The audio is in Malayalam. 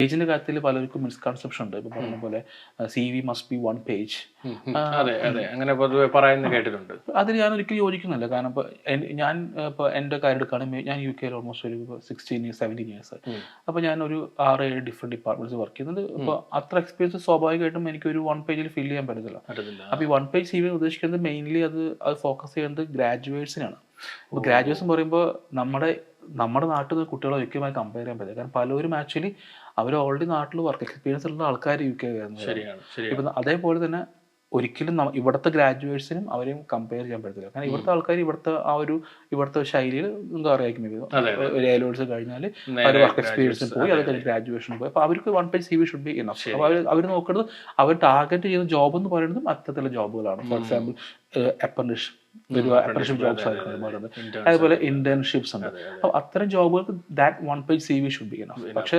പേജിന്റെ കാര്യത്തിൽ പലർക്കും മിസ്കൺസെപ്ഷൻ ഉണ്ട്. ഇപ്പൊ പറഞ്ഞ പോലെ CV മസ്റ്റ് ബി 1 പേജ്. അതെ അതെ, അങ്ങനെ പൊതുവെ പറയുന്നത് കേട്ടിട്ടുണ്ട്. അതിൽ ഞാൻ ഒരിക്കലും യോജിക്കുന്നില്ല. കാരണം ഞാൻ ഇപ്പോൾ എൻ്റെ കാര്യം എടുക്കുകയാണെങ്കിൽ ഞാൻ UK ഓൾമോസ്റ്റ് ഒരു 17 ഇയേഴ്സ്. അപ്പോൾ ഞാൻ ഒരു 6-7 ഡിഫറെൻറ്റ് ഡിപ്പാർട്ട്മെന്റ്സ് വർക്ക് ചെയ്യുന്നത്. അപ്പോൾ അത്ര എക്സ്പീരിയൻസ് സ്വാഭാവികമായിട്ടും എനിക്ക് ഒരു 1 പേജിൽ ഫില്ല് ചെയ്യാൻ പറ്റത്തില്ല. അപ്പോൾ ഈ 1 പേജ് CV ഉദ്ദേശിക്കുന്നത് മെയിൻലി അത് ഫോക്കസ് ചെയ്യുന്നത് ഗ്രാജുവേറ്റ്സിനാണ്. അപ്പോൾ ഗ്രാജുവേറ്റ്സ് എന്ന് പറയുമ്പോൾ നമ്മുടെ നാട്ടിൽ നിന്ന് കുട്ടികളെ ഒരിക്കലുമായി കമ്പയർ ചെയ്യാൻ പറ്റില്ല. കാരണം പലരും ആക്ച്വലി അവർ ഓൾറെഡി നാട്ടിൽ വർക്ക് എക്സ്പീരിയൻസ് ഉള്ള ആൾക്കാർ UK വരുന്നത്. ഇപ്പം അതേപോലെ തന്നെ ഒരിക്കലും ഇവിടുത്തെ ഗ്രാജുവേറ്റ്സിനും അവരെയും കമ്പയർ ചെയ്യാൻ പറ്റത്തില്ല. കാരണം ഇവിടുത്തെ ആൾക്കാർ ഇവിടുത്തെ ശൈലിയിൽ എന്താ പറയുക, ഒരു എലോട്സ് കഴിഞ്ഞാൽ അവർ വർക്ക് എക്സ്പീരിയൻസിന് പോയി, അത് കഴിഞ്ഞ് ഗ്രാജുവേഷന് പോയി. അപ്പോൾ അവർക്ക് 1 page CV should be enough. അപ്പോൾ അവർ നോക്കുന്നത്, അവർ ടാർഗറ്റ് ചെയ്യുന്ന ജോബ് എന്ന് പറയുന്നതും അത്തരത്തിലുള്ള ജോബുകളാണ്. ഫോർ എക്സാമ്പിൾ അപ്രന്റീസ്ഷിപ്പ് ജോബ്സ് ആയിരിക്കും, അതുപോലെ ഇന്റേൺഷിപ്സ് ഉണ്ട്. അപ്പോൾ അത്തരം ജോബുകൾക്ക് that 1 page CV should be enough. പക്ഷേ